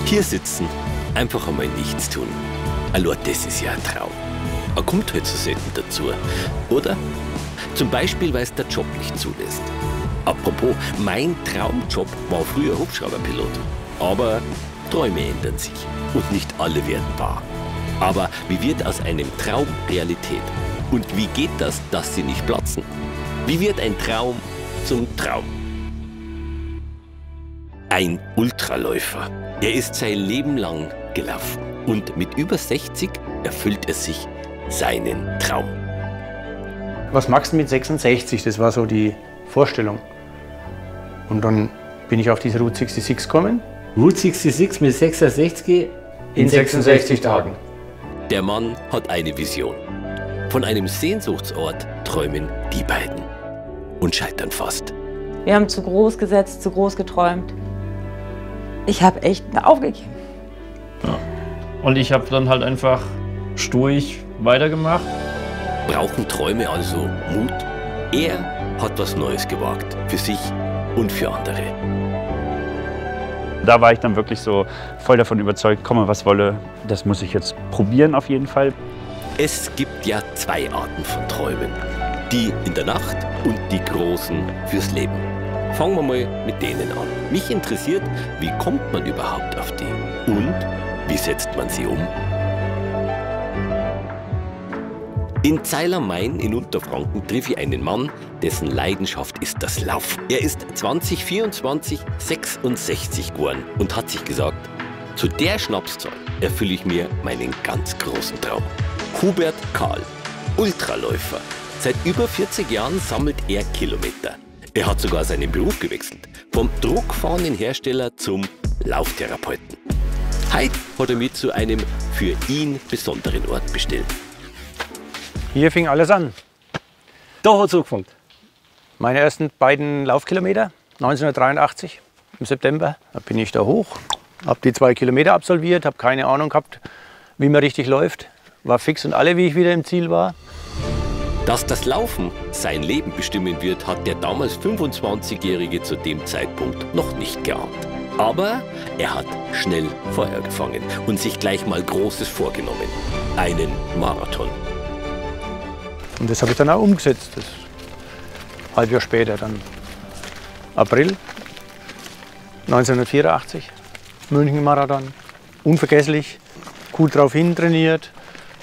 Hier sitzen, einfach einmal nichts tun. Allein das ist ja ein Traum. Er kommt halt so selten dazu. Oder? Zum Beispiel, weil es der Job nicht zulässt. Apropos, mein Traumjob war früher Hubschrauberpilot. Aber Träume ändern sich und nicht alle werden wahr. Aber wie wird aus einem Traum Realität? Und wie geht das, dass sie nicht platzen? Wie wird ein Traum zum Traum? Ein Ultraläufer. Er ist sein Leben lang gelaufen. Und mit über 60 erfüllt er sich seinen Traum. Was magst du mit 66? Das war so die Vorstellung. Und dann bin ich auf diese Route 66 gekommen. Route 66 mit 66 in 66 Tagen. Der Mann hat eine Vision. Von einem Sehnsuchtsort träumen die beiden. Und scheitern fast. Wir haben zu groß gesetzt, zu groß geträumt. Ich habe echt aufgegeben. Ja. Und ich habe dann halt einfach stoisch weitergemacht. Brauchen Träume also Mut? Er hat was Neues gewagt. Für sich und für andere. Da war ich dann wirklich so voll davon überzeugt, komme was wolle, das muss ich jetzt probieren auf jeden Fall. Es gibt ja zwei Arten von Träumen. Die in der Nacht und die großen fürs Leben. Fangen wir mal mit denen an. Mich interessiert, wie kommt man überhaupt auf die? Und wie setzt man sie um? In Zeil am Main in Unterfranken treffe ich einen Mann, dessen Leidenschaft ist das Laufen. Er ist 2024 66 geworden und hat sich gesagt, zu der Schnapszahl erfülle ich mir meinen ganz großen Traum. Hubert Kahl, Ultraläufer. Seit über 40 Jahren sammelt er Kilometer. Er hat sogar seinen Beruf gewechselt. Vom Druckfahnenhersteller zum Lauftherapeuten. Heute hat er mich zu einem für ihn besonderen Ort bestellt. Hier fing alles an. Da hat es angefangen. Meine ersten beiden Laufkilometer, 1983 im September. Da bin ich da hoch, habe die 2 Kilometer absolviert, habe keine Ahnung gehabt, wie man richtig läuft. War fix und alle, wie ich wieder im Ziel war. Dass das Laufen sein Leben bestimmen wird, hat der damals 25-Jährige zu dem Zeitpunkt noch nicht geahnt. Aber er hat schnell Feuer gefangen und sich gleich mal Großes vorgenommen. Einen Marathon. Und das habe ich dann auch umgesetzt. Das Halbjahr später, dann April 1984, München-Marathon. Unvergesslich, gut drauf hin trainiert,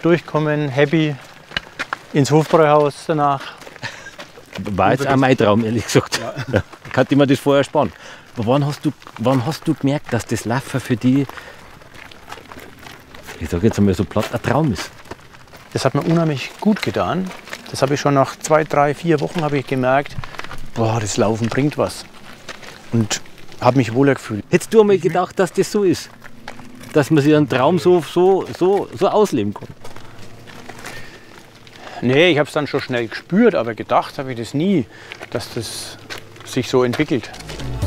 durchkommen, happy, ins Hofbräuhaus danach. War jetzt auch mein Traum, ehrlich gesagt. Ja. Ich hatte mir das vorher sparen. Aber wann hast du gemerkt, dass das Laufen für dich, ich sage jetzt einmal so platt, ein Traum ist? Das hat mir unheimlich gut getan. Das habe ich schon nach 2, 3, 4 Wochen habe ich gemerkt, boah, das Laufen bringt was. Und habe mich wohler gefühlt. Hättest du einmal gedacht, dass das so ist? Dass man sich einen Traum so ausleben kann? Nee, ich habe es dann schon schnell gespürt, aber gedacht habe ich das nie, dass das sich so entwickelt.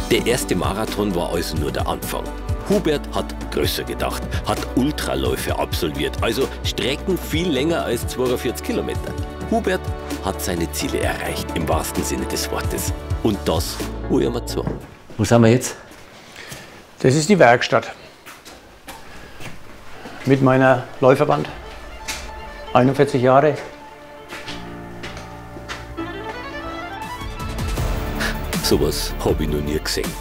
Der erste Marathon war also nur der Anfang. Hubert hat größer gedacht, hat Ultraläufe absolviert, also Strecken viel länger als 42 Kilometer. Hubert hat seine Ziele erreicht, im wahrsten Sinne des Wortes. Und das hole ich mir zu. Wo sind wir jetzt? Das ist die Werkstatt. Mit meiner Läuferband. 41 Jahre. Sowas habe ich noch nie gesehen.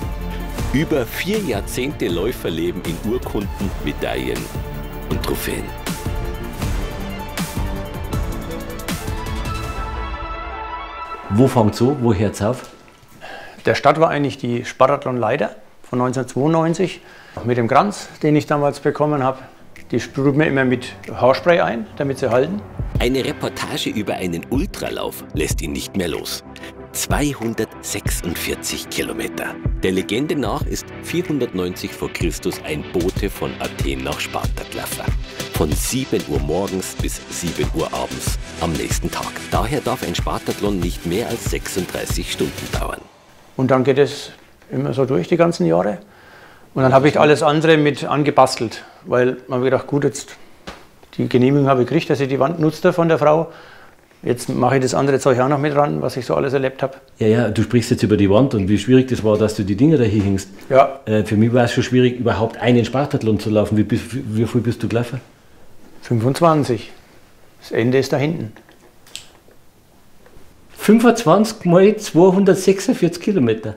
Über 4 Jahrzehnte Läuferleben in Urkunden, Medaillen und Trophäen. Wo fängt es an? Wo hört es auf? Der Start war eigentlich die Spartathlon-Leiter von 1992. Mit dem Kranz, den ich damals bekommen habe. Die sprüht mir immer mit Haarspray ein, damit sie halten. Eine Reportage über einen Ultralauf lässt ihn nicht mehr los. 246 Kilometer. Der Legende nach ist 490 vor Christus ein Bote von Athen nach Sparta gelaufen. Von 7 Uhr morgens bis 7 Uhr abends am nächsten Tag. Daher darf ein Spartathlon nicht mehr als 36 Stunden dauern. Und dann geht es immer so durch die ganzen Jahre. Und dann habe ich alles andere mit angebastelt, weil man gedacht, gut, jetzt die Genehmigung habe ich gekriegt, dass ich die Wand nutze von der Frau. Jetzt mache ich das andere Zeug auch noch mit ran, was ich so alles erlebt habe. Ja, du sprichst jetzt über die Wand und wie schwierig das war, dass du die Dinger da hier hängst. Ja. Für mich war es schon schwierig, überhaupt einen Spartathlon zu laufen. Wie viel bist du gelaufen? 25. Das Ende ist da hinten. 25 mal 246 Kilometer.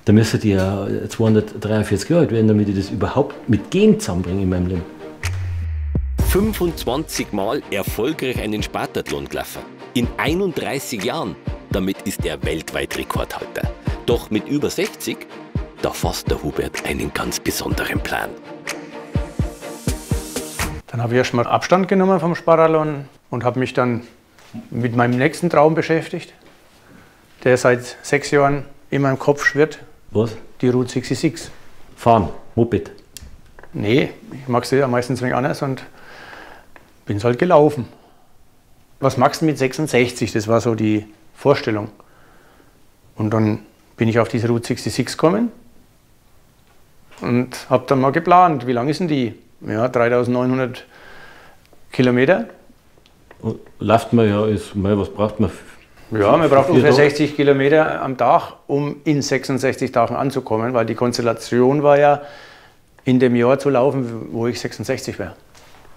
Da müsste ich ja 243 Jahre alt werden, damit ich das überhaupt mit Gehen zusammenbringe in meinem Leben. 25 Mal erfolgreich einen Spartathlon gelaufen. In 31 Jahren. Damit ist er weltweit Rekordhalter. Doch mit über 60, da fasst der Hubert einen ganz besonderen Plan. Dann habe ich erst mal Abstand genommen vom Spartathlon und habe mich dann mit meinem nächsten Traum beschäftigt, der seit 6 Jahren in meinem Kopf schwirrt. Was? Die Route 66. Fahren, Moped. Nee, ich mag sie ja meistens ein wenig anders und bin halt gelaufen. Was magst du mit 66? Das war so die Vorstellung. Und dann bin ich auf diese Route 66 gekommen und habe dann mal geplant, wie lang ist denn die? Ja, 3900 Kilometer. Läuft man ja, was braucht man? Ja, man braucht 4 ungefähr Tage. 60 Kilometer am Tag, um in 66 Tagen anzukommen, weil die Konstellation war ja, in dem Jahr zu laufen, wo ich 66 wäre.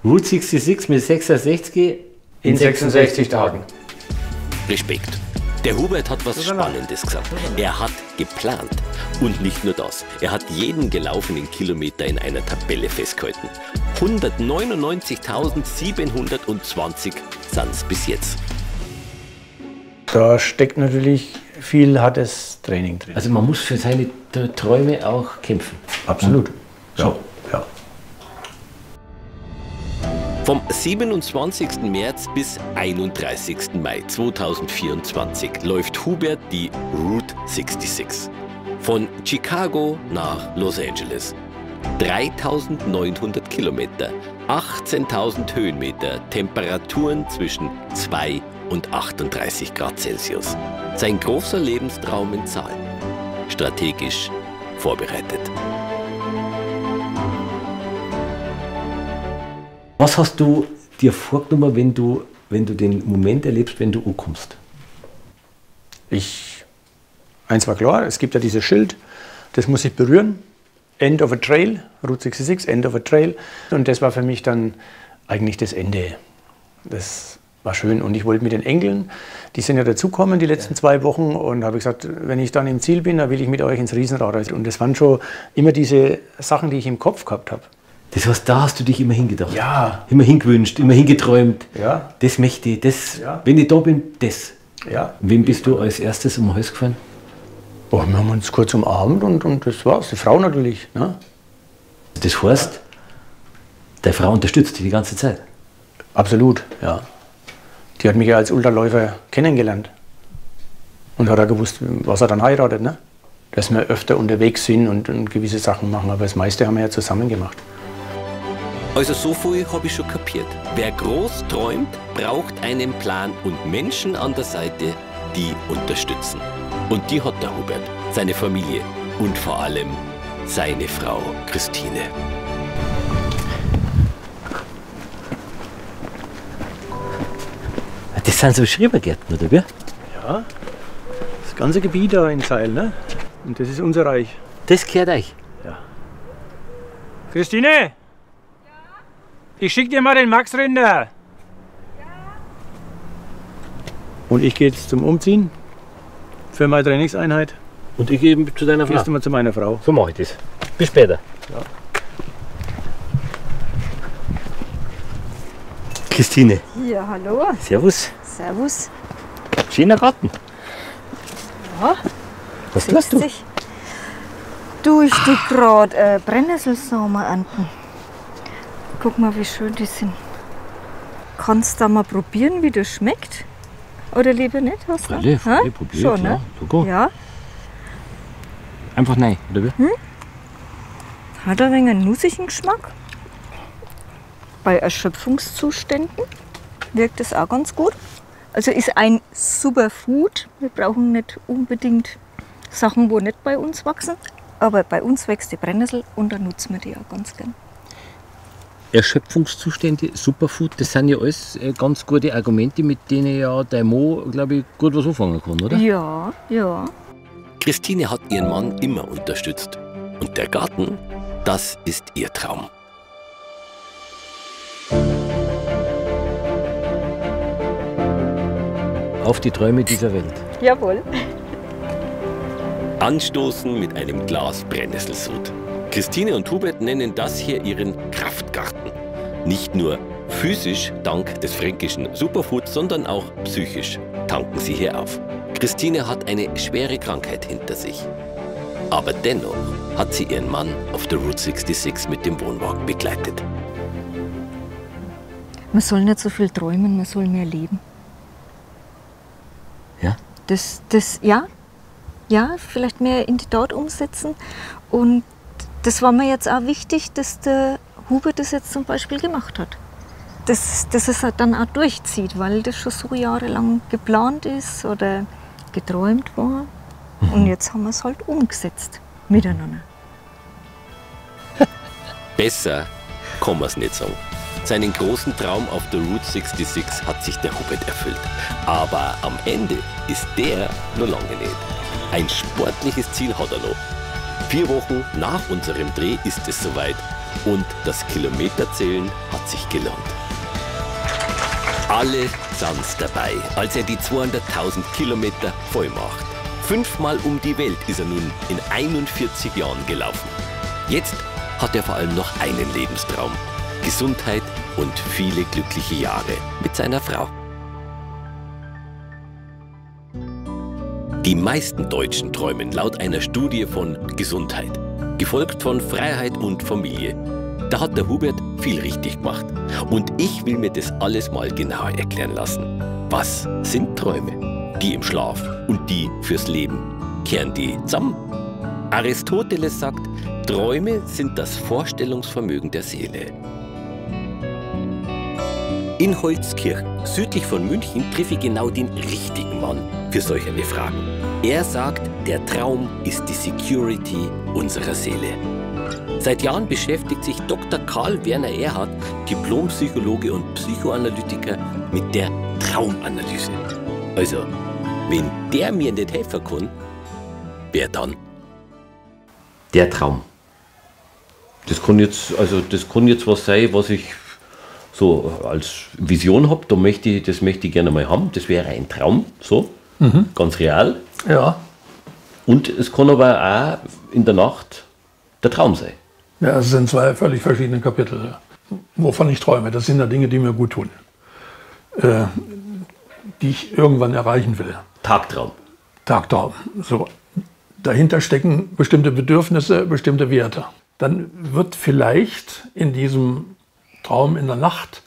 Route 66 mit 66 In 66 Tagen. Respekt. Der Hubert hat was Spannendes gesagt. Er hat geplant. Und nicht nur das. Er hat jeden gelaufenen Kilometer in einer Tabelle festgehalten. 199.720 sind es bis jetzt. Da steckt natürlich viel hartes Training drin. Also man muss für seine Träume auch kämpfen. Absolut. So. Ja. Vom 27. März bis 31. Mai 2024 läuft Hubert die Route 66. Von Chicago nach Los Angeles. 3.900 Kilometer, 18.000 Höhenmeter, Temperaturen zwischen 2 und 38 Grad Celsius. Sein großer Lebenstraum in Zahlen. Strategisch vorbereitet. Was hast du dir vorgenommen, wenn du den Moment erlebst, wenn du ankommst? Eins war klar, es gibt ja dieses Schild, das muss ich berühren. End of a Trail, Route 66, End of a Trail. Und das war für mich dann eigentlich das Ende. Das war schön. Und ich wollte mit den Enkeln, die sind ja dazugekommen die letzten 2 Wochen, und habe gesagt, wenn ich dann im Ziel bin, dann will ich mit euch ins Riesenrad. Und das waren schon immer diese Sachen, die ich im Kopf gehabt habe. Das heißt, da hast du dich immer hingedacht. Ja. Immer hingewünscht, immer hingeträumt. Ja. Das möchte ich, das, Ja. wenn ich da bin, das. Ja. Wem bist du als erstes um den Hals gefallen? Oh, wir haben uns kurz umarmt und das war's. Die Frau natürlich. Ne? Das heißt, deine Frau unterstützt dich die ganze Zeit. Absolut, ja. Die hat mich ja als Ultraläufer kennengelernt und hat auch gewusst, was er dann heiratet. Ne? Dass wir öfter unterwegs sind und gewisse Sachen machen, aber das meiste haben wir ja zusammen gemacht. Also so viel habe ich schon kapiert. Wer groß träumt, braucht einen Plan und Menschen an der Seite, die unterstützen. Und die hat der Hubert, seine Familie und vor allem seine Frau Christine. Das sind so Schrebergärten, oder wie? Ja, das ganze Gebiet da in Zeil, ne? Und das ist unser Reich. Das gehört euch. Christine? Ja? Ich schick dir mal den Max Rinder. Ja? Und ich gehe jetzt zum Umziehen für meine Trainingseinheit. Und ich gehe zu deiner Frau. Gehst du mal zu meiner Frau. So mache ich das. Bis später. Ja. Christine. Ja, hallo. Servus. Servus. Schöner Garten. Ja, Was tust du? sich. Du, ich tue gerade Brennnesselsamen ernten. Guck mal, wie schön die sind. Kannst du da mal probieren, wie das schmeckt? Oder lieber nicht? Hast du? Freilich, Ha? probier, Schon, klar. ne? Logo. Ja, Einfach nein, oder wie? hat ein wenig einen nussigen Geschmack. Bei Erschöpfungszuständen wirkt es auch ganz gut. Also ist ein super Food. Wir brauchen nicht unbedingt Sachen, wo nicht bei uns wachsen. Aber bei uns wächst die Brennnessel und dann nutzen wir die auch ganz gern. Erschöpfungszustände, Superfood, das sind ja alles ganz gute Argumente, mit denen ja der Mo, glaube ich, gut was anfangen kann, oder? Ja, ja. Christine hat ihren Mann immer unterstützt. Und der Garten, das ist ihr Traum. Auf die Träume dieser Welt. Jawohl. Anstoßen mit einem Glas Brennnesselsud. Christine und Hubert nennen das hier ihren Kraftgarten. Nicht nur physisch dank des fränkischen Superfoods, sondern auch psychisch tanken sie hier auf. Christine hat eine schwere Krankheit hinter sich. Aber dennoch hat sie ihren Mann auf der Route 66 mit dem Wohnwagen begleitet. Man soll nicht so viel träumen, man soll mehr leben. Ja? Ja, vielleicht mehr in die Tat umsetzen. Und das war mir jetzt auch wichtig, dass der Hubert das jetzt zum Beispiel gemacht hat. Dass es halt dann auch durchzieht, weil das schon so jahrelang geplant ist oder geträumt war. Und jetzt haben wir es halt umgesetzt, miteinander. Besser kann man es nicht sagen. Seinen großen Traum auf der Route 66 hat sich der Hubert erfüllt. Aber am Ende ist der noch lange nicht. Ein sportliches Ziel hat er noch. 4 Wochen nach unserem Dreh ist es soweit. Und das Kilometerzählen hat sich gelohnt. Alle sind dabei, als er die 200.000 Kilometer voll macht. 5-mal um die Welt ist er nun in 41 Jahren gelaufen. Jetzt hat er vor allem noch einen Lebenstraum. Gesundheit und viele glückliche Jahre mit seiner Frau. Die meisten Deutschen träumen laut einer Studie von Gesundheit, gefolgt von Freiheit und Familie. Da hat der Hubert viel richtig gemacht. Und ich will mir das alles mal genauer erklären lassen. Was sind Träume? Die im Schlaf und die fürs Leben. Kehren die zusammen? Aristoteles sagt, Träume sind das Vorstellungsvermögen der Seele. In Holzkirchen, südlich von München, treffe ich genau den richtigen Mann für solche Fragen. Er sagt, der Traum ist die Security unserer Seele. Seit Jahren beschäftigt sich Dr. Karl Werner Erhard, Diplompsychologe und Psychoanalytiker, mit der Traumanalyse. Also, wenn der mir nicht helfen kann, wer dann? Der Traum. Das kann jetzt was sein, was ich so als Vision habe. Das möchte ich gerne mal haben. Das wäre ein Traum, so, ganz real. Ja. Und es kann aber auch in der Nacht der Traum sein. Ja, es sind 2 völlig verschiedene Kapitel, wovon ich träume. Das sind ja Dinge, die mir gut tun, die ich irgendwann erreichen will. Tagtraum. Tagtraum. So. Dahinter stecken bestimmte Bedürfnisse, bestimmte Werte. Dann wird vielleicht in diesem Traum in der Nacht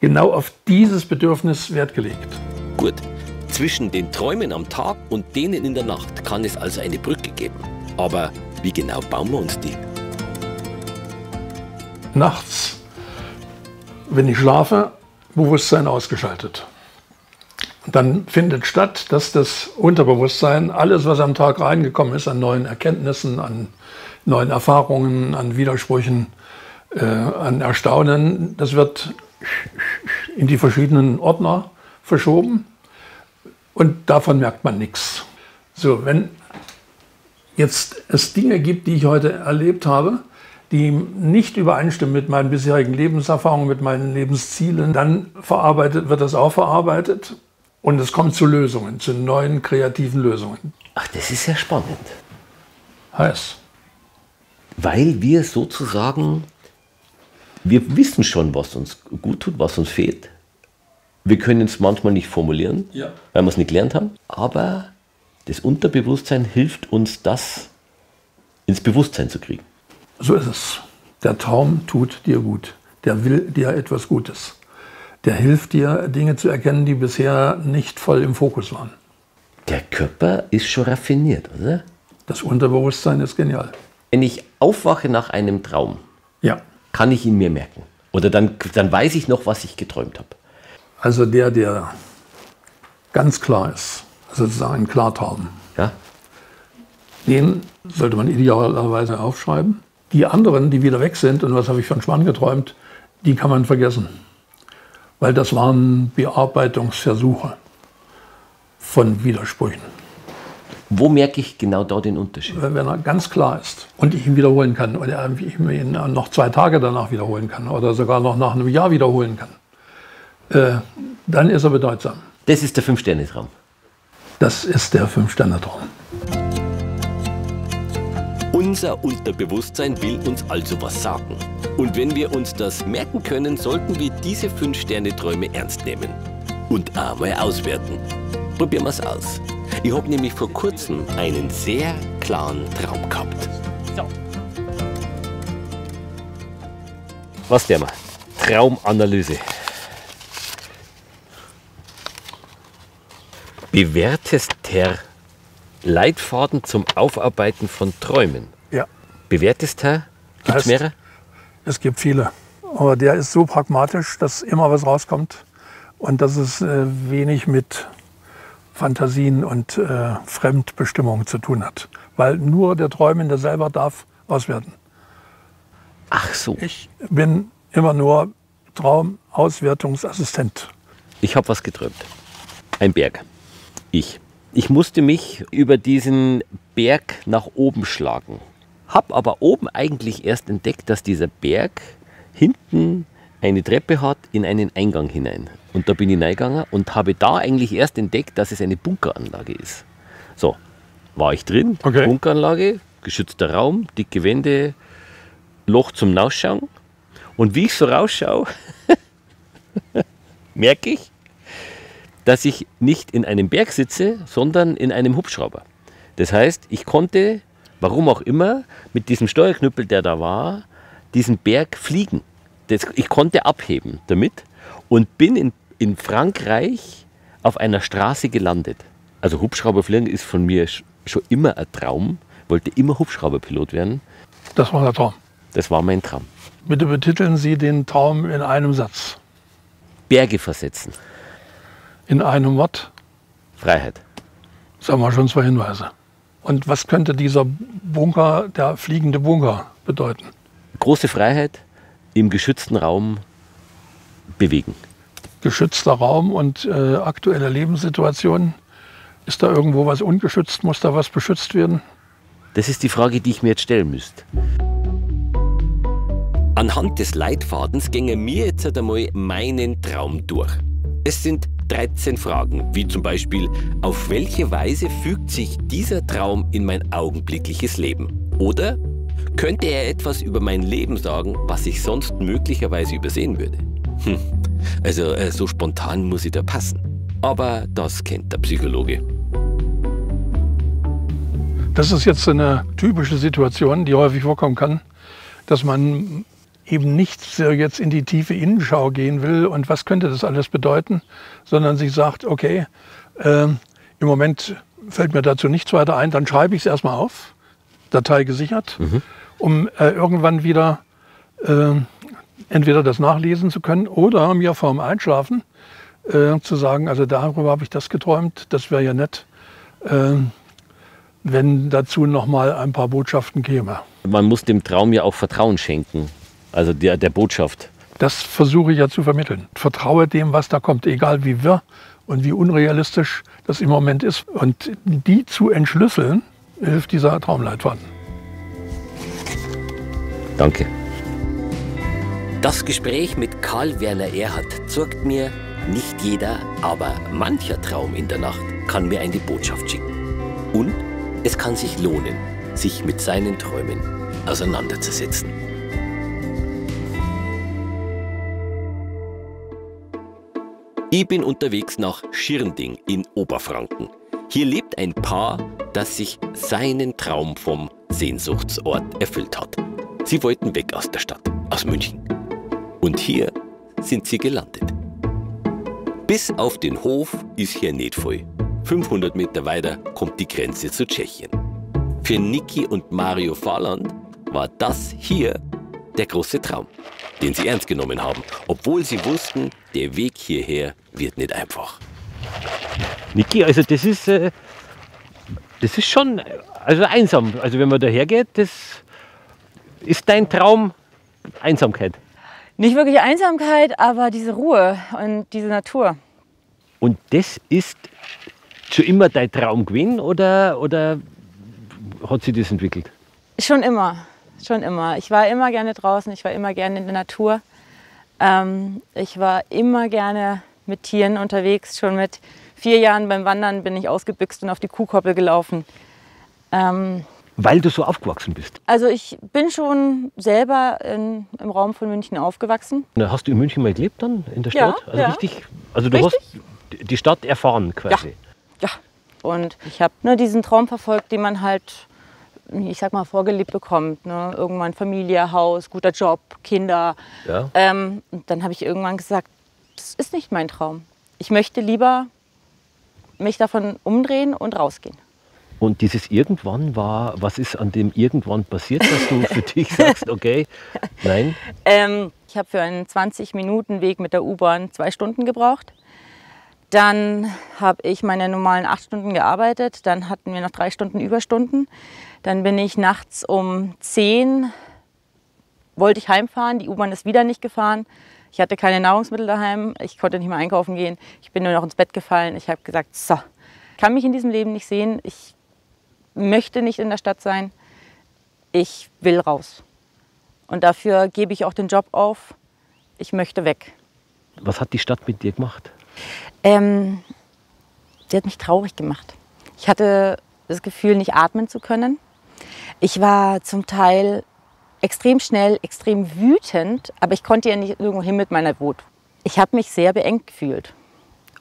genau auf dieses Bedürfnis Wert gelegt. Gut, zwischen den Träumen am Tag und denen in der Nacht kann es also eine Brücke geben. Aber wie genau bauen wir uns die? Nachts, wenn ich schlafe, Bewusstsein ausgeschaltet. Dann findet statt, dass das Unterbewusstsein alles, was am Tag reingekommen ist, an neuen Erkenntnissen, an neuen Erfahrungen, an Widersprüchen, an Erstaunen, das wird in die verschiedenen Ordner verschoben und davon merkt man nichts. So, wenn jetzt es Dinge gibt, die ich heute erlebt habe, die nicht übereinstimmen mit meinen bisherigen Lebenserfahrungen, mit meinen Lebenszielen, dann wird das auch verarbeitet und es kommt zu Lösungen, zu neuen kreativen Lösungen. Ach, das ist ja spannend. Heiß. Weil wir sozusagen, wir wissen schon, was uns gut tut, was uns fehlt. Wir können es manchmal nicht formulieren, weil wir es nicht gelernt haben, aber das Unterbewusstsein hilft uns, das ins Bewusstsein zu kriegen. So ist es. Der Traum tut dir gut. Der will dir etwas Gutes. Der hilft dir, Dinge zu erkennen, die bisher nicht voll im Fokus waren. Der Körper ist schon raffiniert, oder? Das Unterbewusstsein ist genial. Wenn ich aufwache nach einem Traum, Ja. kann ich ihn mir merken. Oder dann weiß ich noch, was ich geträumt habe. Also der ganz klar ist, sozusagen ein Klartraum, Ja? den sollte man idealerweise aufschreiben. Die anderen, die wieder weg sind, und was habe ich von Schwan geträumt, die kann man vergessen. Weil das waren Bearbeitungsversuche von Widersprüchen. Wo merke ich genau da den Unterschied? Wenn er ganz klar ist und ich ihn wiederholen kann oder ich ihn noch 2 Tage danach wiederholen kann oder sogar noch nach einem Jahr wiederholen kann, dann ist er bedeutsam. Das ist der 5-Sterne-Traum. Das ist der 5-Sterne-Traum. Unser Unterbewusstsein will uns also was sagen. Und wenn wir uns das merken können, sollten wir diese 5-Sterne-Träume ernst nehmen. Und einmal auswerten. Probieren wir es aus. Ich habe nämlich vor kurzem einen sehr klaren Traum gehabt. So. Was der mal? Traumanalyse. Bewertester Leitfaden zum Aufarbeiten von Träumen. Ja. Bewertester? Gibt es mehrere? Es gibt viele. Aber der ist so pragmatisch, dass immer was rauskommt und dass es wenig mit Fantasien und Fremdbestimmungen zu tun hat. Weil nur der Träumende selber darf auswerten. Ach so. Ich bin immer nur Traumauswertungsassistent. Ich habe was geträumt. Ein Berg. Ich musste mich über diesen Berg nach oben schlagen. Hab aber oben eigentlich erst entdeckt, dass dieser Berg hinten eine Treppe hat in einen Eingang hinein. Und da bin ich reingegangen und habe da eigentlich erst entdeckt, dass es eine Bunkeranlage ist. So, war ich drin, okay. Bunkeranlage, geschützter Raum, dicke Wände, Loch zum Rausschauen. Und wie ich so rausschaue, merke ich, dass ich nicht in einem Berg sitze, sondern in einem Hubschrauber. Das heißt, ich konnte, warum auch immer, mit diesem Steuerknüppel, der da war, diesen Berg fliegen. Ich konnte abheben damit und bin in Frankreich auf einer Straße gelandet. Also Hubschrauberfliegen ist von mir schon immer ein Traum. Wollte immer Hubschrauberpilot werden. Das war der Traum. Das war mein Traum. Bitte betiteln Sie den Traum in einem Satz. Berge versetzen. In einem Wort? Freiheit. Das haben wir schon 2 Hinweise. Und was könnte dieser Bunker, der fliegende Bunker, bedeuten? Große Freiheit im geschützten Raum bewegen. Geschützter Raum und aktuelle Lebenssituation. Ist da irgendwo was ungeschützt? Muss da was beschützt werden? Das ist die Frage, die ich mir jetzt stellen müsste. Anhand des Leitfadens ginge mir jetzt einmal meinen Traum durch. Es sind 13 Fragen, wie zum Beispiel, auf welche Weise fügt sich dieser Traum in mein augenblickliches Leben? Oder könnte er etwas über mein Leben sagen, was ich sonst möglicherweise übersehen würde? Also so spontan muss ich da passen. Aber das kennt der Psychologe. Das ist jetzt eine typische Situation, die häufig vorkommen kann, dass man eben nicht jetzt in die tiefe Innenschau gehen will und was könnte das alles bedeuten, sondern sich sagt, okay, im Moment fällt mir dazu nichts weiter ein, dann schreibe ich es erstmal auf, Datei gesichert, um irgendwann wieder entweder das nachlesen zu können oder mir vorm Einschlafen zu sagen, also darüber habe ich das geträumt, das wäre ja nett, wenn dazu noch mal ein paar Botschaften käme. Man muss dem Traum ja auch Vertrauen schenken, also der Botschaft. Das versuche ich ja zu vermitteln. Vertraue dem, was da kommt, egal wie wirr und wie unrealistisch das im Moment ist. Und die zu entschlüsseln, hilft dieser Traumleitfaden. Danke. Das Gespräch mit Karl Werner Erhardt zeigt mir, nicht jeder, aber mancher Traum in der Nacht kann mir eine Botschaft schicken. Und es kann sich lohnen, sich mit seinen Träumen auseinanderzusetzen. Ich bin unterwegs nach Schirnding in Oberfranken. Hier lebt ein Paar, das sich seinen Traum vom Sehnsuchtsort erfüllt hat. Sie wollten weg aus der Stadt, aus München. Und hier sind sie gelandet. Bis auf den Hof ist hier nicht voll. 500 Meter weiter kommt die Grenze zu Tschechien. Für Niki und Mario Fahland war das hier der große Traum, den sie ernst genommen haben, obwohl sie wussten, der Weg hierher wird nicht einfach. Niki, also das ist schon also einsam. Also wenn man daher geht, das ist dein Traum Einsamkeit. Nicht wirklich Einsamkeit, aber diese Ruhe und diese Natur. Und das ist schon immer dein Traum gewesen oder hat sich das entwickelt? Schon immer, schon immer. Ich war immer gerne draußen, ich war immer gerne in der Natur. Ich war immer gerne mit Tieren unterwegs. Schon mit 4 Jahren beim Wandern bin ich ausgebüxt und auf die Kuhkoppel gelaufen. Weil du so aufgewachsen bist? Also ich bin schon selber im Raum von München aufgewachsen. Hast du in München mal gelebt dann, in der Stadt? Ja, also ja. richtig, also du hast die Stadt erfahren quasi? Ja. Und ich habe diesen Traum verfolgt, den man halt, ich sag mal, vorgelebt bekommt. Ne? Irgendwann Familie, Haus, guter Job, Kinder. Ja. Und dann habe ich irgendwann gesagt, das ist nicht mein Traum. Ich möchte lieber mich davon umdrehen und rausgehen. Und dieses Irgendwann war, was ist an dem Irgendwann passiert, dass du für dich sagst, okay, nein? Ich habe für einen 20-Minuten-Weg mit der U-Bahn 2 Stunden gebraucht. Dann habe ich meine normalen 8 Stunden gearbeitet. Dann hatten wir noch 3 Stunden Überstunden. Dann bin ich nachts um 10, wollte ich heimfahren. Die U-Bahn ist wieder nicht gefahren. Ich hatte keine Nahrungsmittel daheim. Ich konnte nicht mehr einkaufen gehen. Ich bin nur noch ins Bett gefallen. Ich habe gesagt, so, ich kann mich in diesem Leben nicht sehen. Ich möchte nicht in der Stadt sein. Ich will raus. Und dafür gebe ich auch den Job auf. Ich möchte weg. Was hat die Stadt mit dir gemacht? Die hat mich traurig gemacht. Ich hatte das Gefühl, nicht atmen zu können. Ich war zum Teil extrem schnell, extrem wütend, aber ich konnte ja nicht irgendwo hin mit meiner Wut. Ich habe mich sehr beengt gefühlt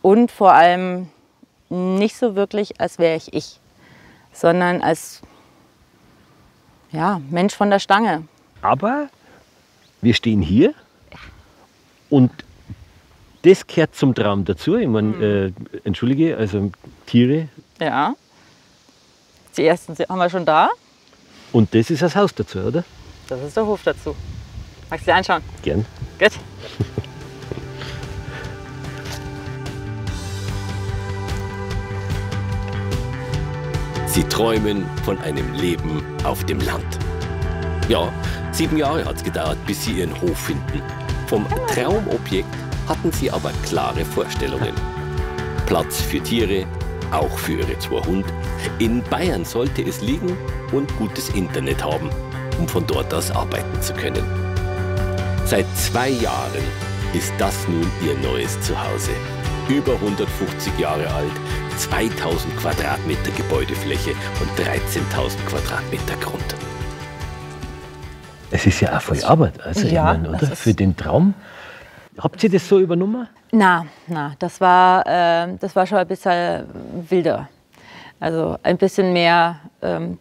und vor allem nicht so wirklich, als wäre ich, sondern als Mensch von der Stange. Aber wir stehen hier und das gehört zum Traum dazu. Ich meine, entschuldige, also Tiere. Ja, die ersten haben wir schon da. Und das ist das Haus dazu, oder? Das ist der Hof dazu. Magst du dir anschauen? Gern. Gut. Sie träumen von einem Leben auf dem Land. Ja, 7 Jahre hat es gedauert, bis sie ihren Hof finden. Vom Traumobjekt hatten sie aber klare Vorstellungen. Platz für Tiere, auch für ihre 2 Hunde. In Bayern sollte es liegen und gutes Internet haben, um von dort aus arbeiten zu können. Seit 2 Jahren ist das nun ihr neues Zuhause. Über 150 Jahre alt, 2000 Quadratmeter Gebäudefläche und 13.000 Quadratmeter Grund. Es ist ja auch voll Arbeit, also Ja, ich meine, oder? Für den Traum. Habt ihr das so übernommen? Na, das war schon ein bisschen wilder. Also ein bisschen mehr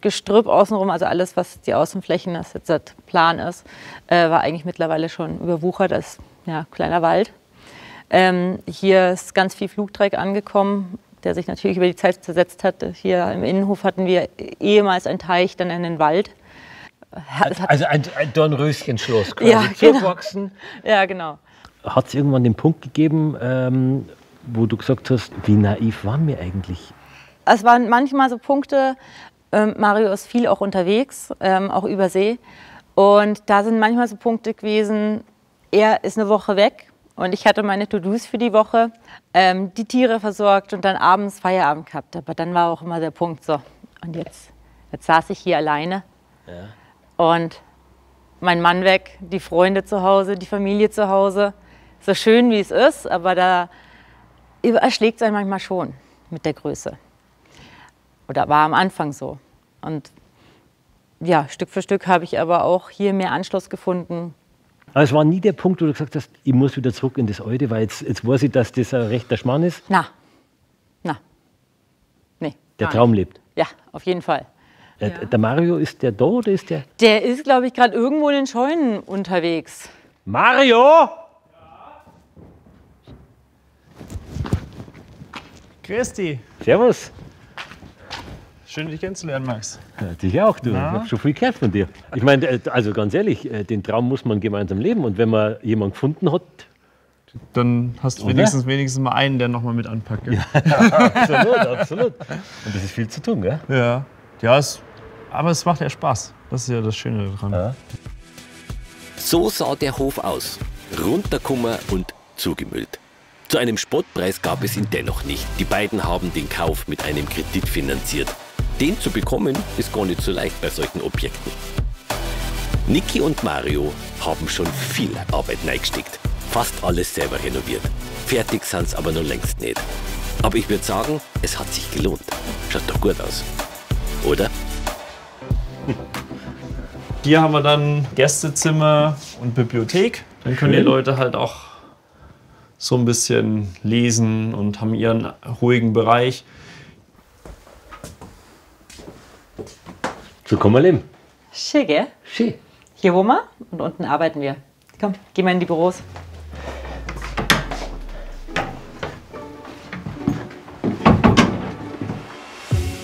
Gestrüpp außenrum, also alles, was die Außenflächen, das jetzt der Plan ist, war eigentlich mittlerweile schon überwuchert als kleiner Wald. Hier ist ganz viel Flugdreck angekommen, der sich natürlich über die Zeit zersetzt hat. Hier im Innenhof hatten wir ehemals einen Teich, dann einen Wald. Also ein Dornröschenschloss quasi, Ja, zugewachsen. Ja, genau. Hat es irgendwann den Punkt gegeben, wo du gesagt hast, wie naiv waren wir eigentlich? Es waren manchmal so Punkte, Mario ist viel auch unterwegs, auch über See. Und da sind manchmal so Punkte gewesen, er ist eine Woche weg und ich hatte meine To-Dos für die Woche, die Tiere versorgt und dann abends Feierabend gehabt. Aber dann war auch immer der Punkt so, und jetzt saß ich hier alleine und mein Mann weg, die Freunde zu Hause, die Familie zu Hause. So schön wie es ist, aber da erschlägt es einen manchmal schon mit der Größe. Oder war am Anfang so. Und ja, Stück für Stück habe ich aber auch hier mehr Anschluss gefunden. Aber es war nie der Punkt, wo du gesagt hast, ich muss wieder zurück in das Alte, weil jetzt weiß ich, dass das ein rechter Schmarrn ist. Nee. Der Traum lebt. Ja, auf jeden Fall. Der Mario, ist der da oder ist der? Der ist, glaube ich, gerade irgendwo in den Scheunen unterwegs. Mario! Christi, Servus. schön dich kennenzulernen, Max. Ja, dich auch, du. Ich habe schon viel gehört von dir. Ich meine, also ganz ehrlich, den Traum muss man gemeinsam leben. Und wenn man jemanden gefunden hat, Dann hast du wenigstens mal einen, der nochmal mit anpackt. Gell? absolut. Und das ist viel zu tun, gell? Ja, aber es macht ja Spaß. Das ist ja das Schöne daran. Ja. So sah der Hof aus. runtergekommen und zugemüllt. Zu einem Spottpreis gab es ihn dennoch nicht. Die beiden haben den Kauf mit einem Kredit finanziert. Den zu bekommen, ist gar nicht so leicht bei solchen Objekten. Niki und Mario haben schon viel Arbeit reingesteckt. Fast alles selber renoviert. Fertig sind sie aber noch längst nicht. Aber ich würde sagen, es hat sich gelohnt. Schaut doch gut aus. Oder? Hier haben wir dann Gästezimmer und Bibliothek. Dann können die Leute halt auch so ein bisschen lesen und haben ihren ruhigen Bereich. So kann man leben. Schön, gell? Schön. Hier wohnen wir und unten arbeiten wir. Komm, gehen wir in die Büros.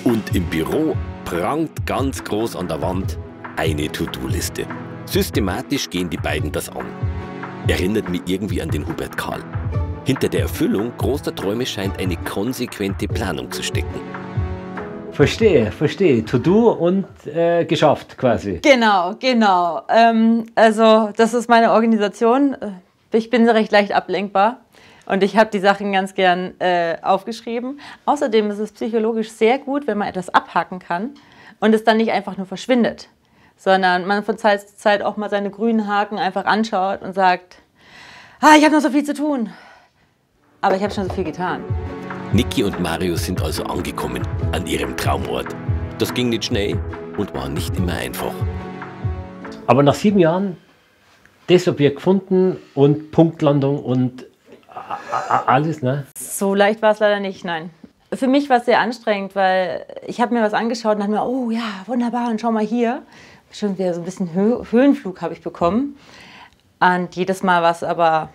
Und im Büro prangt ganz groß an der Wand eine To-Do-Liste. Systematisch gehen die beiden das an. Erinnert mich irgendwie an den Hubert Karl. Hinter der Erfüllung großer Träume scheint eine konsequente Planung zu stecken. Verstehe. To-do und geschafft quasi. Genau. Also das ist meine Organisation. Ich bin recht leicht ablenkbar und ich habe die Sachen ganz gern aufgeschrieben. Außerdem ist es psychologisch sehr gut, wenn man etwas abhaken kann und es dann nicht einfach nur verschwindet, sondern man von Zeit zu Zeit auch mal seine grünen Haken einfach anschaut und sagt, ich habe noch so viel zu tun, aber ich habe schon so viel getan. Niki und Mario sind also angekommen an ihrem Traumort. Das ging nicht schnell und war nicht immer einfach. Aber nach 7 Jahren das Objekt gefunden und Punktlandung und alles, ne? So leicht war es leider nicht, nein. Für mich war es sehr anstrengend, weil ich habe mir was angeschaut und dachte mir, oh ja, wunderbar, und schau mal hier. Schon wieder so ein bisschen Höhenflug habe ich bekommen. Und jedes Mal war es aber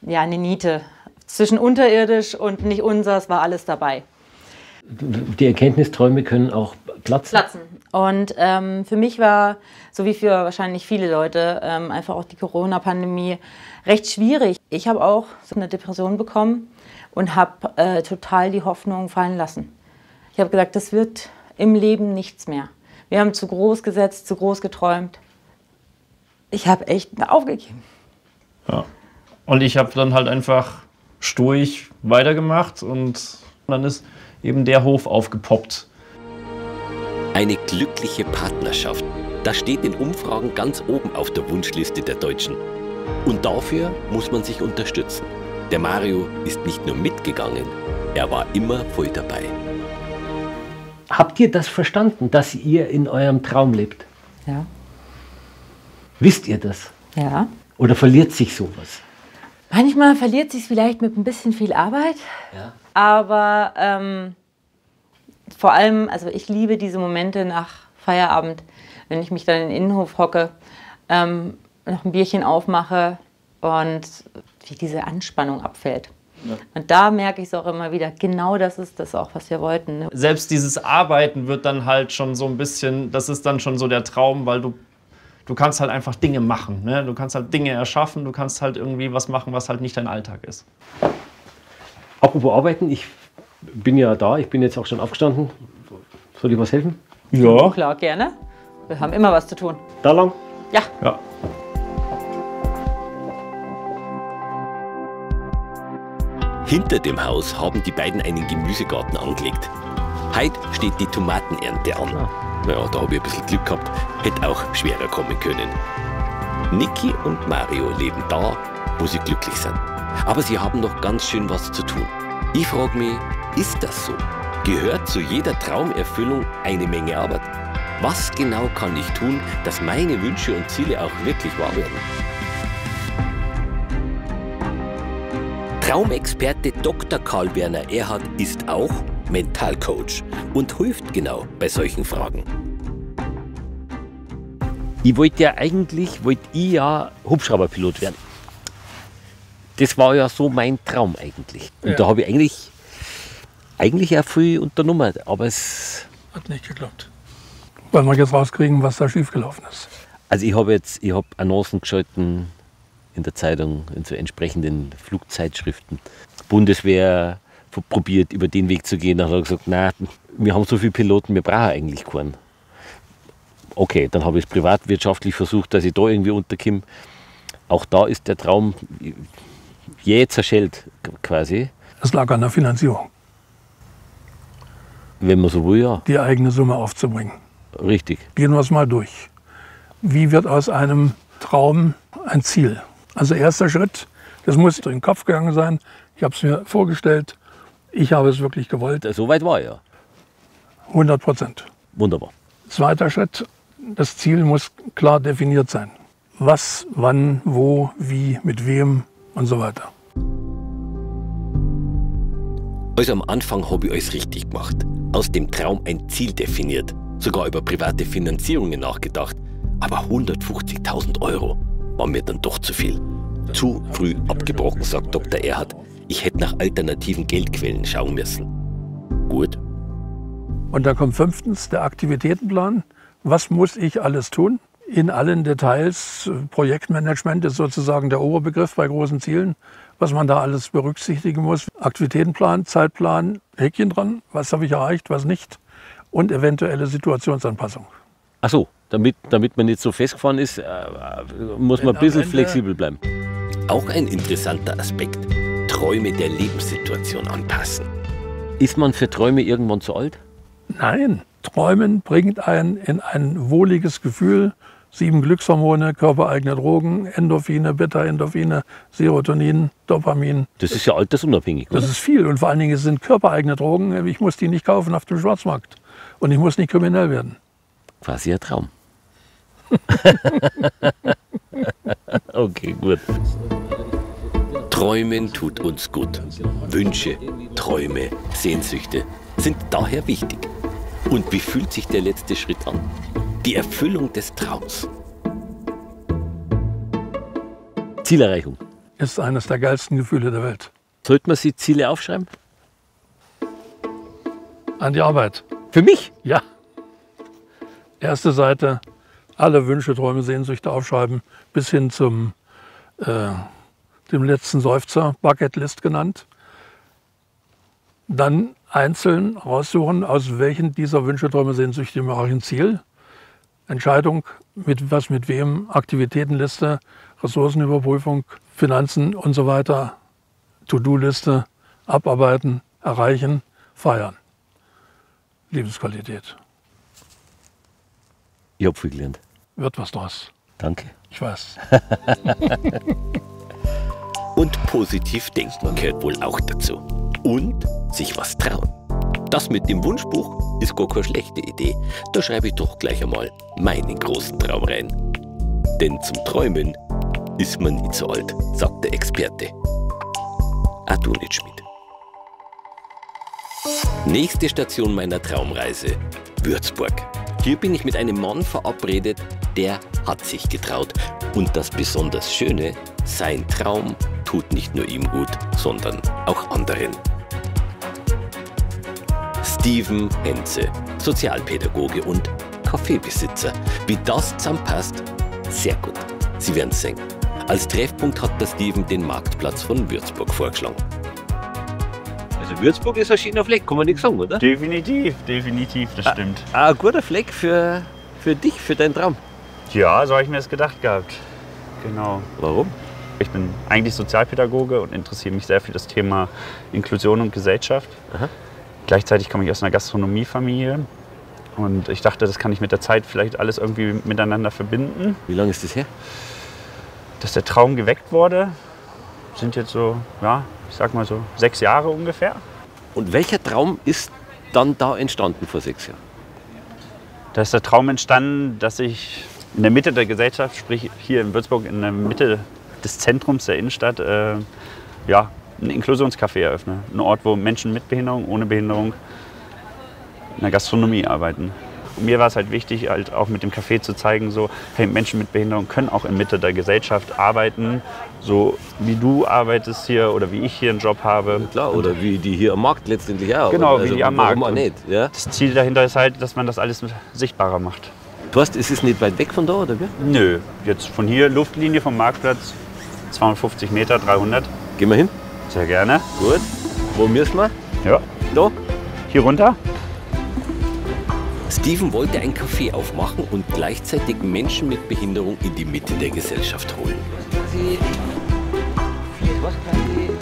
ja, eine Niete. Zwischen unterirdisch und nicht unseres war alles dabei. Die Erkenntnisträume können auch platzen. Und für mich war, so wie für wahrscheinlich viele Leute, einfach auch die Corona-Pandemie recht schwierig. Ich habe auch so eine Depression bekommen und habe total die Hoffnung fallen lassen. Ich habe gesagt, das wird im Leben nichts mehr. Wir haben zu groß gesetzt, zu groß geträumt. Ich habe echt aufgegeben. Ja. Und ich habe dann halt einfach stoisch weitergemacht und dann ist eben der Hof aufgepoppt. Eine glückliche Partnerschaft. Das steht in Umfragen ganz oben auf der Wunschliste der Deutschen. Und dafür muss man sich unterstützen. Der Mario ist nicht nur mitgegangen, er war immer voll dabei. Habt ihr das verstanden, dass ihr in eurem Traum lebt? Ja. Wisst ihr das? Ja. Oder verliert sich sowas? Manchmal verliert sich vielleicht mit ein bisschen viel Arbeit, Ja. aber vor allem, also ich liebe diese Momente nach Feierabend, wenn ich mich dann in den Innenhof hocke, noch ein Bierchen aufmache und wie diese Anspannung abfällt. Ja. Und da merke ich es auch immer wieder, genau das ist das auch, was wir wollten. Ne? Selbst dieses Arbeiten wird dann halt schon so ein bisschen, das ist dann schon so der Traum, weil du kannst halt einfach Dinge machen. Ne? Du kannst halt Dinge erschaffen, du kannst halt irgendwie was machen, was halt nicht dein Alltag ist. Apropos Arbeiten, ich bin ja da, ich bin jetzt auch schon aufgestanden. Soll ich was helfen? Ja. Klar, gerne. Wir haben immer was zu tun. Da lang? Ja. Ja. Hinter dem Haus haben die beiden einen Gemüsegarten angelegt. Heute steht die Tomatenernte an. Naja, da habe ich ein bisschen Glück gehabt, hätte auch schwerer kommen können. Niki und Mario leben da, wo sie glücklich sind. Aber sie haben noch ganz schön was zu tun. Ich frage mich, ist das so? Gehört zu jeder Traumerfüllung eine Menge Arbeit? Was genau kann ich tun, dass meine Wünsche und Ziele auch wirklich wahr werden? Traumexperte Dr. Karl Werner Erhard ist auch Mentalcoach und hilft genau bei solchen Fragen. Ich wollte ja Hubschrauberpilot werden. Das war ja so mein Traum eigentlich. Und Ja. da habe ich eigentlich ja viel unternommen, aber es... Hat nicht geklappt. Weil wir jetzt rauskriegen, was da schiefgelaufen ist. Also ich habe Annoncen geschalten in der Zeitung, in so entsprechenden Flugzeitschriften. Bundeswehr probiert, über den Weg zu gehen. Dann hat er gesagt, nein, wir haben so viele Piloten, wir brauchen eigentlich keinen. Okay, dann habe ich es privatwirtschaftlich versucht, dass ich da irgendwie unterkomme. Auch da ist der Traum jäh zerschellt quasi. Es lag an der Finanzierung, Wenn man so will, ja. die eigene Summe aufzubringen. Richtig. Gehen wir es mal durch. Wie wird aus einem Traum ein Ziel? Also erster Schritt, das muss durch den Kopf gegangen sein. Ich habe es mir vorgestellt. Ich habe es wirklich gewollt. Soweit war er. 100%. Wunderbar. Zweiter Schritt, das Ziel muss klar definiert sein. Was, wann, wo, wie, mit wem und so weiter. Also am Anfang habe ich alles richtig gemacht. Aus dem Traum ein Ziel definiert. Sogar über private Finanzierungen nachgedacht. Aber 150.000 € war mir dann doch zu viel. Zu früh abgebrochen, sagt Dr. Erhard. Ich hätte nach alternativen Geldquellen schauen müssen. Gut. Und dann kommt fünftens der Aktivitätenplan. Was muss ich alles tun? In allen Details. Projektmanagement ist sozusagen der Oberbegriff bei großen Zielen. Was man da alles berücksichtigen muss. Aktivitätenplan, Zeitplan, Häkchen dran. Was habe ich erreicht, was nicht. Und eventuelle Situationsanpassung. Ach so, damit man nicht so festgefahren ist, muss man ein bisschen flexibel bleiben. Auch ein interessanter Aspekt. Träume der Lebenssituation anpassen. Ist man für Träume irgendwann zu alt? Nein, Träumen bringt einen in ein wohliges Gefühl. 7 Glückshormone, körpereigene Drogen, Endorphine, Beta-Endorphine, Serotonin, Dopamin. Das ist ja altersunabhängig, oder? Das ist viel und vor allen Dingen sind körpereigene Drogen. Ich muss die nicht kaufen auf dem Schwarzmarkt und ich muss nicht kriminell werden. Quasi ein Traum. Okay, gut. Träumen tut uns gut. Wünsche, Träume, Sehnsüchte sind daher wichtig. Und wie fühlt sich der letzte Schritt an? Die Erfüllung des Traums. Zielerreichung. Ist eines der geilsten Gefühle der Welt. Sollte man sich Ziele aufschreiben? An die Arbeit. Für mich? Ja. Erste Seite, alle Wünsche, Träume, Sehnsüchte aufschreiben, bis hin zum dem letzten Seufzer, Bucketlist genannt. Dann einzeln raussuchen, aus welchen dieser Wünsche, Träume, Sehnsüchte mache ich ein Ziel. Entscheidung, mit was, mit wem, Aktivitätenliste, Ressourcenüberprüfung, Finanzen und so weiter, To-Do-Liste, abarbeiten, erreichen, feiern. Lebensqualität. Ich habe viel gelernt. Wird was draus. Danke. Ich weiß. Und positiv denken gehört wohl auch dazu. Und sich was trauen. Das mit dem Wunschbuch ist gar keine schlechte Idee. Da schreibe ich doch gleich einmal meinen großen Traum rein. Denn zum Träumen ist man nie zu alt, sagt der Experte. Auch du nicht, Schmidt. Nächste Station meiner Traumreise: Würzburg. Hier bin ich mit einem Mann verabredet, der hat sich getraut. Und das besonders Schöne, sein Traum tut nicht nur ihm gut, sondern auch anderen. Steven Henze, Sozialpädagoge und Kaffeebesitzer. Wie das zusammenpasst, sehr gut. Sie werden es sehen. Als Treffpunkt hat der Steven den Marktplatz von Würzburg vorgeschlagen. Also Würzburg ist ein schöner Fleck, kann man nicht sagen, oder? Definitiv, das stimmt. Ein guter Fleck für dich, für deinen Traum. Ja, so habe ich mir das gedacht gehabt. Genau. Warum? Ich bin eigentlich Sozialpädagoge und interessiere mich sehr für das Thema Inklusion und Gesellschaft. Aha. Gleichzeitig komme ich aus einer Gastronomiefamilie und ich dachte, das kann ich mit der Zeit vielleicht alles irgendwie miteinander verbinden. Wie lange ist das her? Dass der Traum geweckt wurde, sind jetzt so, ja, ich sag mal so 6 Jahre ungefähr. Und welcher Traum ist dann da entstanden vor 6 Jahren? Da ist der Traum entstanden, dass ich in der Mitte der Gesellschaft, sprich hier in Würzburg, in der Mitte des Zentrums der Innenstadt, ja, ein Inklusionscafé eröffne. Ein Ort, wo Menschen mit Behinderung, ohne Behinderung in der Gastronomie arbeiten. Und mir war es halt wichtig, halt auch mit dem Café zu zeigen, so, hey, Menschen mit Behinderung können auch in Mitte der Gesellschaft arbeiten, so wie du arbeitest hier oder wie ich hier einen Job habe. Klar, oder wie die hier am Markt letztendlich auch. Genau, also, wie die am Markt. Warum auch nicht, ja? Das Ziel dahinter ist halt, dass man das alles sichtbarer macht. Du hast, ist es nicht weit weg von da, oder wie? Nö, jetzt von hier, Luftlinie vom Marktplatz, 250 Meter, 300. Gehen wir hin? Sehr gerne. Gut. Wo müssen wir? Ja. Da? Hier runter? Steven wollte ein Café aufmachen und gleichzeitig Menschen mit Behinderung in die Mitte der Gesellschaft holen. Kaffee. 4 Toastbrötchen.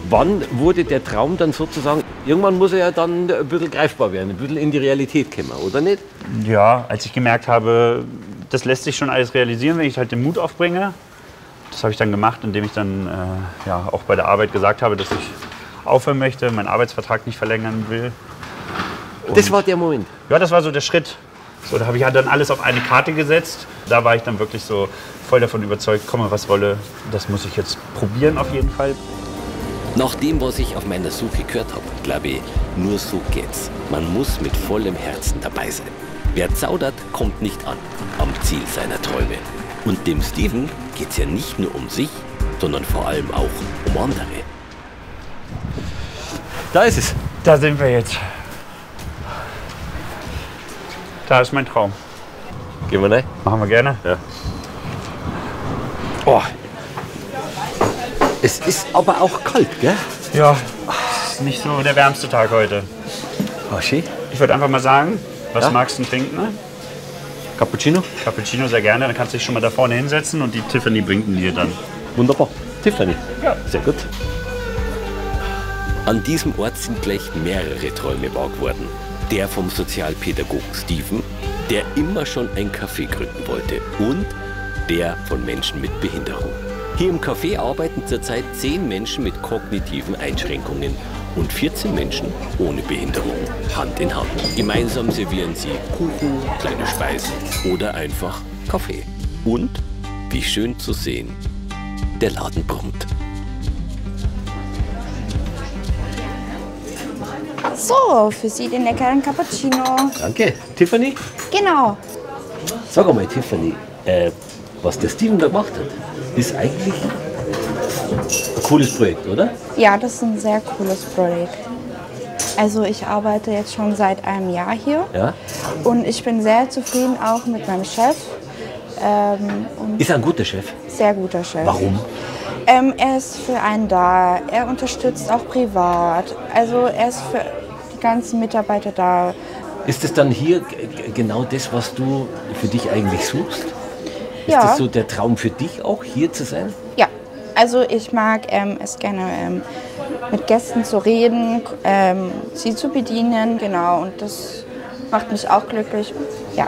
Wann wurde der Traum dann sozusagen, irgendwann muss er ja dann ein bisschen greifbar werden, ein bisschen in die Realität kommen, oder nicht? Ja, als ich gemerkt habe, das lässt sich schon alles realisieren, wenn ich halt den Mut aufbringe. Das habe ich dann gemacht, indem ich dann ja, auch bei der Arbeit gesagt habe, dass ich aufhören möchte, meinen Arbeitsvertrag nicht verlängern will. Und Das war der Moment. ja, das war so der Schritt. So, da habe ich halt dann alles auf eine Karte gesetzt. Da war ich dann wirklich so voll davon überzeugt, komme was wolle, das muss ich jetzt probieren auf jeden Fall. Nach dem, was ich auf meiner Suche gehört habe, glaube ich, nur so geht's. Man muss mit vollem Herzen dabei sein. Wer zaudert, kommt nicht an am Ziel seiner Träume. Und dem Steven geht's ja nicht nur um sich, sondern vor allem auch um andere. Da ist es. Da sind wir jetzt. Da ist mein Traum. Gehen wir rein? Machen wir gerne. Ja. Oh. Es ist aber auch kalt, gell? Ja, es ist nicht so der wärmste Tag heute. Oh, schön. Ich würde einfach mal sagen, was Ja? magst du denn trinken? Ne? Cappuccino? Cappuccino sehr gerne, dann kannst du dich schon mal da vorne hinsetzen und die Tiffany bringt ihn dir dann. Wunderbar. Tiffany. Ja. Sehr gut. An diesem Ort sind gleich mehrere Träume wahr geworden. Der vom Sozialpädagogen Steven, der immer schon ein Café gründen wollte, und der von Menschen mit Behinderung. Hier im Café arbeiten zurzeit 10 Menschen mit kognitiven Einschränkungen und 14 Menschen ohne Behinderung, Hand in Hand. Gemeinsam servieren sie Kuchen, kleine Speisen oder einfach Kaffee. Und, wie schön zu sehen, der Laden brummt. So, für Sie den leckeren Cappuccino. Danke. Tiffany? Genau. Sag einmal, Tiffany, was der Steven da gemacht hat, ist eigentlich ein cooles Projekt, oder? Ja, das ist ein sehr cooles Projekt. Also ich arbeite jetzt schon seit einem Jahr hier Ja. und ich bin sehr zufrieden auch mit meinem Chef. Und Ist er ein guter Chef? sehr guter Chef. Warum? Er ist für einen da, er unterstützt auch privat. Also er ist für die ganzen Mitarbeiter da. Ist es dann hier genau das, was du für dich eigentlich suchst? Ist Ja. das so der Traum für dich auch, hier zu sein? Ja, also ich mag es gerne mit Gästen zu reden, sie zu bedienen, genau. Und das macht mich auch glücklich. Ja.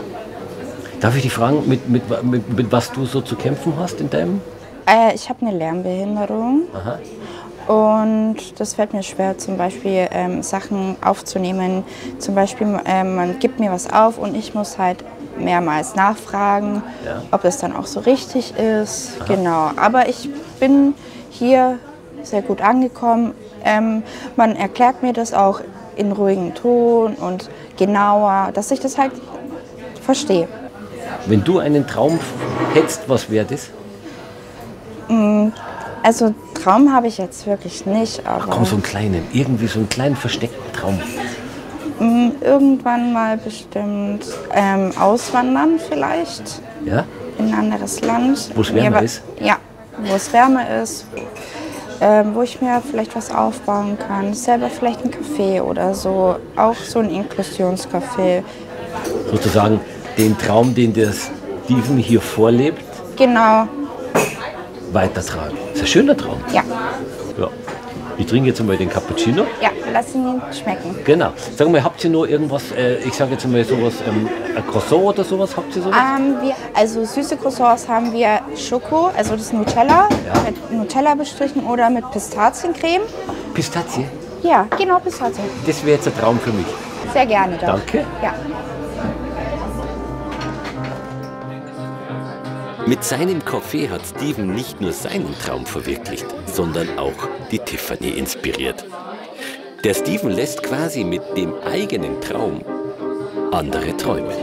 Darf ich dich fragen, mit was du so zu kämpfen hast in deinem? Ich habe eine Lernbehinderung. Aha. Und das fällt mir schwer, zum Beispiel Sachen aufzunehmen. Zum Beispiel, man gibt mir was auf und ich muss halt mehrmals nachfragen, Ja. ob das dann auch so richtig ist. Genau. Aber ich bin hier sehr gut angekommen. Man erklärt mir das auch in ruhigem Ton und genauer, dass ich das halt verstehe. Wenn du einen Traum hättest, was wäre das? Also Traum habe ich jetzt wirklich nicht, aber Komm, so einen kleinen, irgendwie so einen kleinen versteckten Traum. irgendwann mal bestimmt auswandern vielleicht Ja? in ein anderes Land. Wo es wärmer Mir wa- ist? Ja, wo es wärmer ist, wo ich mir vielleicht was aufbauen kann. Selber vielleicht ein Café oder so, auch so ein Inklusionscafé. Sozusagen den Traum, den der Steven hier vorlebt, Genau, weitertragen. Das ist ein schöner Traum. ja, Ja. Ich trinke jetzt einmal den Cappuccino. ja, lass ihn schmecken. Genau. Sag mal, habt ihr noch irgendwas, ich sage jetzt mal sowas, ein Croissant oder sowas, habt ihr sowas? Also süße Croissants haben wir Schoko, also das Nutella, Ja. mit Nutella bestrichen oder mit Pistaziencreme. Pistazie? Ja, genau, Pistazien. Das wäre jetzt ein Traum für mich. Sehr gerne doch. Danke. Ja. Mit seinem Café hat Steven nicht nur seinen Traum verwirklicht, sondern auch die Tiffany inspiriert. Der Steven lässt quasi mit dem eigenen Traum andere träumen.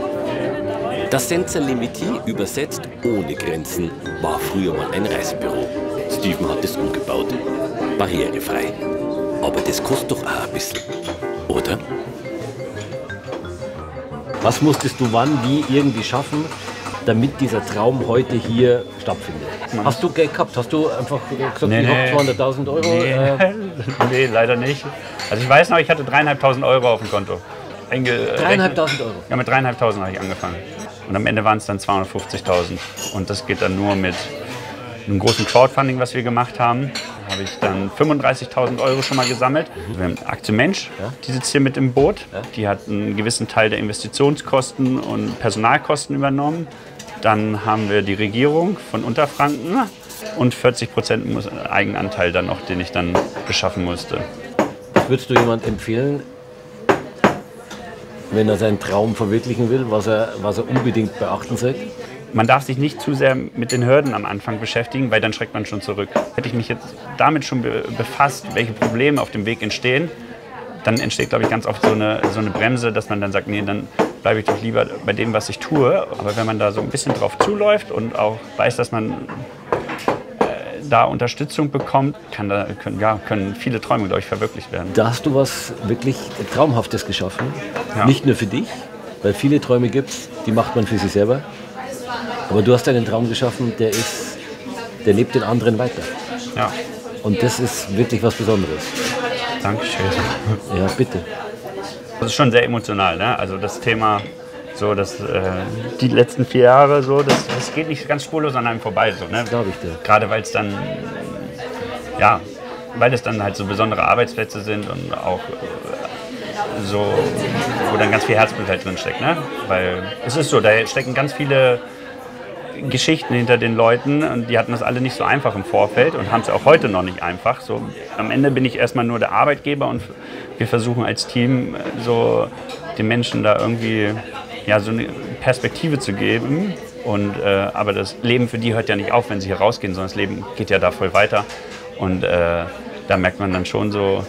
Das Senza Limiti, übersetzt ohne Grenzen, war früher mal ein Reisebüro. Steven hat es umgebaut. Barrierefrei. Aber das kostet doch auch ein bisschen, oder? Was musstest du wann, wie irgendwie schaffen, damit dieser Traum heute hier stattfindet? Hast du Geld gehabt? Hast du einfach gesagt, Nee, ich nee. habe 200.000 Euro? Nee, leider nicht. Also ich weiß noch, ich hatte 3.500 Euro auf dem Konto. 3.500 Euro? Ja, mit 3.500 habe ich angefangen. Und am Ende waren es dann 250.000. Und das geht dann nur mit einem großen Crowdfunding, was wir gemacht haben, habe ich dann 35.000 € schon mal gesammelt. Wir haben Aktie Mensch, die sitzt hier mit im Boot. Die hat einen gewissen Teil der Investitionskosten und Personalkosten übernommen. Dann haben wir die Regierung von Unterfranken und 40% Eigenanteil dann noch, den ich dann beschaffen musste. Würdest du jemand empfehlen, wenn er seinen Traum verwirklichen will, was er unbedingt beachten sollte? Man darf sich nicht zu sehr mit den Hürden am Anfang beschäftigen, weil dann schreckt man schon zurück. Hätte ich mich jetzt damit schon befasst, welche Probleme auf dem Weg entstehen, dann entsteht, glaube ich, ganz oft so eine Bremse, dass man dann sagt, nee, dann bleibe ich doch lieber bei dem, was ich tue. Aber wenn man da so ein bisschen drauf zuläuft und auch weiß, dass man da Unterstützung bekommt, können viele Träume, glaube ich, verwirklicht werden. Da hast du was wirklich Traumhaftes geschaffen. Ja. Nicht nur für dich, weil viele Träume gibt es, die macht man für sich selber. Aber du hast einen Traum geschaffen, der lebt den anderen weiter. Ja. Und das ist wirklich was Besonderes. Dankeschön. Ja, bitte. Das ist schon sehr emotional, ne? Also das Thema, so die letzten 4 Jahre, so, das geht nicht ganz spurlos an einem vorbei. So, ne? Das glaube ich dir. Gerade weil es dann, weil es dann halt so besondere Arbeitsplätze sind und auch so, wo dann ganz viel Herzblut halt drin steckt. Ne? Weil es ist so, da stecken ganz viele Geschichten hinter den Leuten und die hatten das alle nicht so einfach im Vorfeld und haben es auch heute noch nicht einfach. So, am Ende bin ich erstmal nur der Arbeitgeber und wir versuchen als Team so den Menschen da irgendwie so eine Perspektive zu geben. Und, aber das Leben für die hört ja nicht auf, wenn sie hier rausgehen, sondern das Leben geht ja da voll weiter. Und da merkt man dann schon so,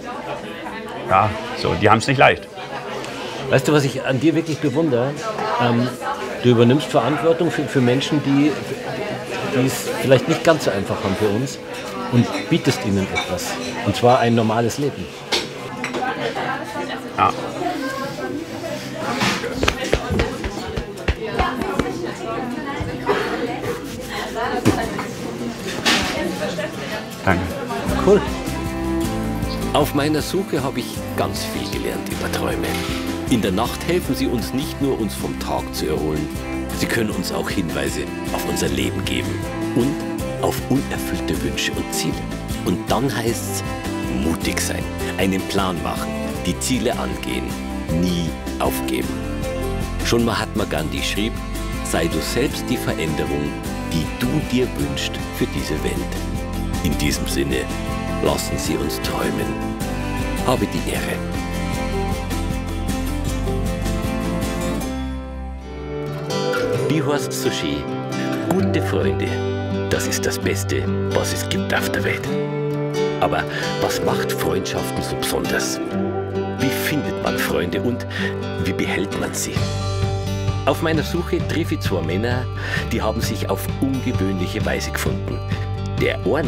die haben es nicht leicht. Weißt du, was ich an dir wirklich bewundere? Du übernimmst Verantwortung für Menschen, die es vielleicht nicht ganz so einfach haben für uns und bietest ihnen etwas. Und zwar ein normales Leben. Ja. Danke. Cool. Auf meiner Suche habe ich ganz viel gelernt über Träume. In der Nacht helfen sie uns nicht nur, uns vom Tag zu erholen, sie können uns auch Hinweise auf unser Leben geben und auf unerfüllte Wünsche und Ziele. Und dann heißt es, mutig sein, einen Plan machen, die Ziele angehen, nie aufgeben. Schon Mahatma Gandhi schrieb, sei du selbst die Veränderung, die du dir wünschst für diese Welt. In diesem Sinne, lassen Sie uns träumen. Habe die Ehre. Bihorst Sushi. Gute Freunde. Das ist das Beste, was es gibt auf der Welt. Aber was macht Freundschaften so besonders? Wie findet man Freunde und wie behält man sie? Auf meiner Suche treffe ich 2 Männer, die haben sich auf ungewöhnliche Weise gefunden. Der eine